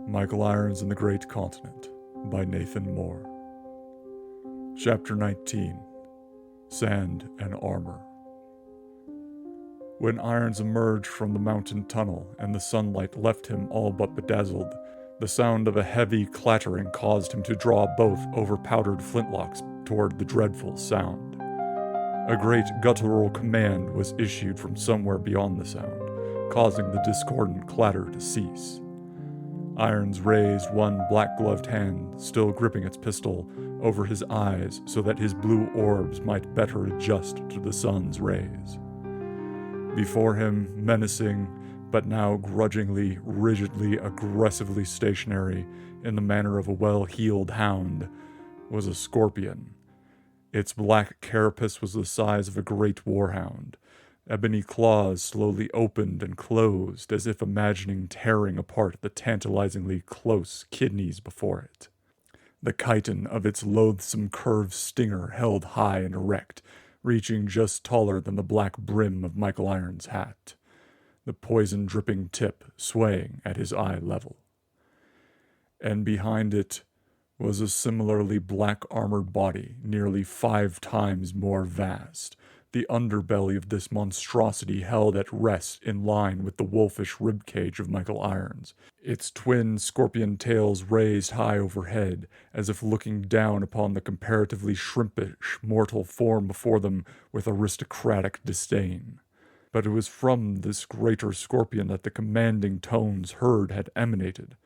Michael Irons and the Great Continent by Nathan Moore. Chapter 19. Sand and Armor. When Irons emerged from the mountain tunnel and the sunlight left him all but bedazzled, the sound of a heavy clattering caused him to draw both over-powdered flintlocks toward the dreadful sound. A great guttural command was issued from somewhere beyond the sound, causing the discordant clatter to cease. Irons raised one black-gloved hand, still gripping its pistol, over his eyes so that his blue orbs might better adjust to the sun's rays. Before him, menacing, but now grudgingly, rigidly, aggressively stationary in the manner of a well-heeled hound, was a scorpion. Its black carapace was the size of a great warhound. Ebony claws slowly opened and closed as if imagining tearing apart the tantalizingly close kidneys before it. The chitin of its loathsome curved stinger held high and erect, reaching just taller than the black brim of Michael Irons' hat, the poison-dripping tip swaying at his eye level. And behind it was a similarly black-armored body, nearly 5 times more vast, the underbelly of this monstrosity held at rest in line with the wolfish ribcage of Michael Irons, its twin scorpion tails raised high overhead, as if looking down upon the comparatively shrimpish mortal form before them with aristocratic disdain. But it was from this greater scorpion that the commanding tones heard had emanated,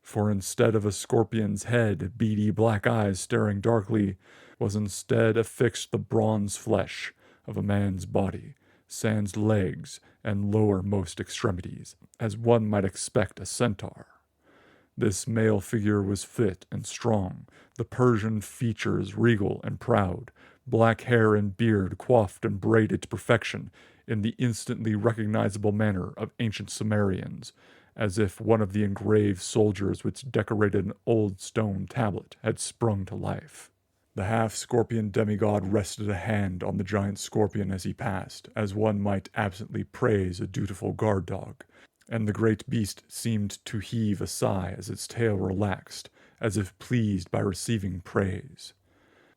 for instead of a scorpion's head, beady black eyes staring darkly, was instead affixed the bronze flesh of a man's body, sans legs and lowermost extremities, as one might expect a centaur. This male figure was fit and strong, the Persian features regal and proud, black hair and beard coiffed and braided to perfection in the instantly recognizable manner of ancient Sumerians, as if one of the engraved soldiers which decorated an old stone tablet had sprung to life. The half-scorpion demigod rested a hand on the giant scorpion as he passed, as one might absently praise a dutiful guard dog, and the great beast seemed to heave a sigh as its tail relaxed, as if pleased by receiving praise.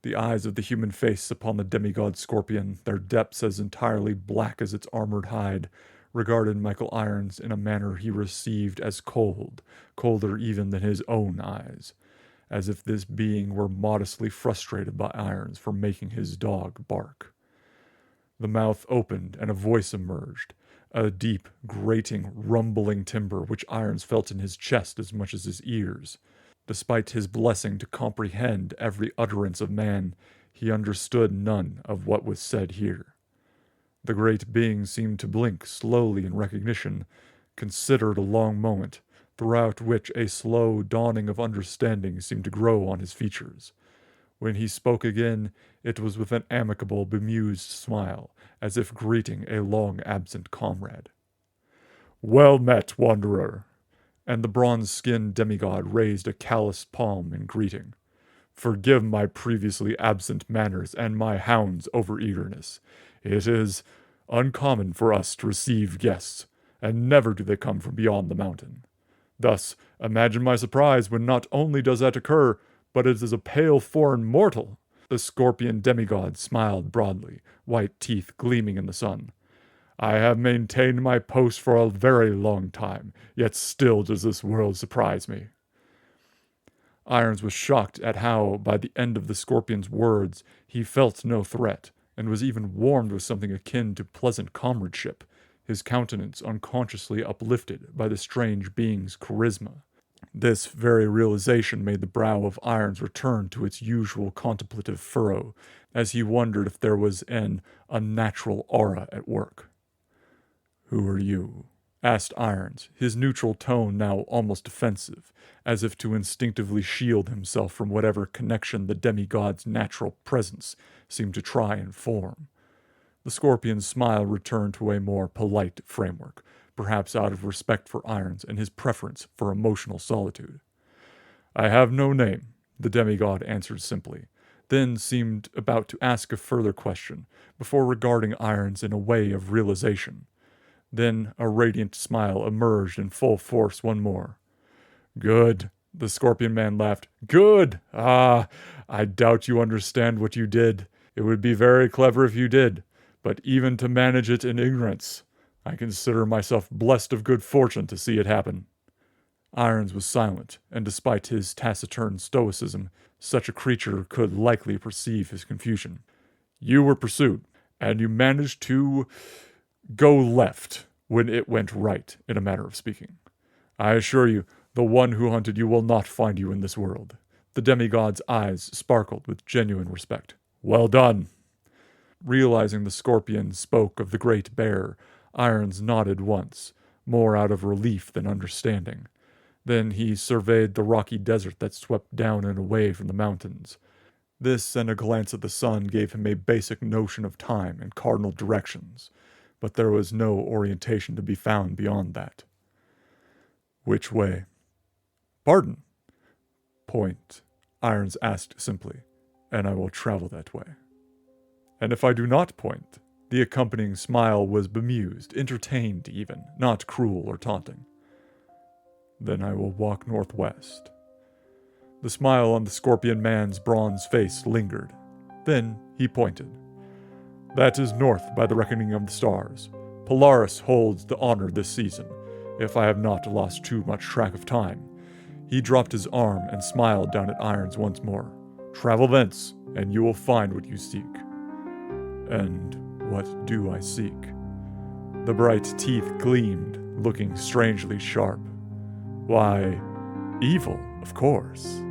The eyes of the human face upon the demigod scorpion, their depths as entirely black as its armored hide, regarded Michael Irons in a manner he received as cold, colder even than his own eyes, as if this being were modestly frustrated by Irons for making his dog bark. The mouth opened and a voice emerged, a deep, grating, rumbling timbre which Irons felt in his chest as much as his ears. Despite his blessing to comprehend every utterance of man, he understood none of what was said here. The great being seemed to blink slowly in recognition, considered a long moment, throughout which a slow dawning of understanding seemed to grow on his features. When he spoke again, it was with an amicable, bemused smile, as if greeting a long-absent comrade. "Well met, wanderer!" And the bronze-skinned demigod raised a calloused palm in greeting. "Forgive my previously absent manners and my hound's over-eagerness. It is uncommon for us to receive guests, and never do they come from beyond the mountain. Thus, imagine my surprise when not only does that occur, but it is a pale foreign mortal." The scorpion demigod smiled broadly, white teeth gleaming in the sun. "I have maintained my post for a very long time, yet still does this world surprise me." Irons was shocked at how, by the end of the scorpion's words, he felt no threat, and was even warmed with something akin to pleasant comradeship, his countenance unconsciously uplifted by the strange being's charisma. This very realization made the brow of Irons return to its usual contemplative furrow, as he wondered if there was an unnatural aura at work. "Who are you?" asked Irons, his neutral tone now almost offensive, as if to instinctively shield himself from whatever connection the demigod's natural presence seemed to try and form. The scorpion's smile returned to a more polite framework, perhaps out of respect for Irons and his preference for emotional solitude. "I have no name," the demigod answered simply, then seemed about to ask a further question, before regarding Irons in a way of realization. Then a radiant smile emerged in full force one more. Good. The Scorpion Man laughed. Good! Ah, I doubt you understand what you did. It would be very clever if you did, but even to manage it in ignorance, I consider myself blessed of good fortune to see it happen. Irons was silent, and despite his taciturn stoicism, such a creature could likely perceive his confusion. You were pursued, and you managed to go left when it went right, in a manner of speaking. I assure you, the one who hunted you will not find you in this world. The demigod's eyes sparkled with genuine respect. Well done. Realizing the Scorpion spoke of the Great Bear, Irons nodded once, more out of relief than understanding. Then he surveyed the rocky desert that swept down and away from the mountains. This and a glance at the sun gave him a basic notion of time and cardinal directions, but there was no orientation to be found beyond that. Which way? Pardon? Point, Irons asked simply, and I will travel that way. And if I do not point? The accompanying smile was bemused, entertained even, not cruel or taunting. Then I will walk northwest. The smile on the Scorpion Man's bronze face lingered. Then he pointed. That is north by the reckoning of the stars. Polaris holds the honor this season, if I have not lost too much track of time. He dropped his arm and smiled down at Irons once more. Travel thence, and you will find what you seek. And what do I seek? The bright teeth gleamed, looking strangely sharp. Why, evil, of course.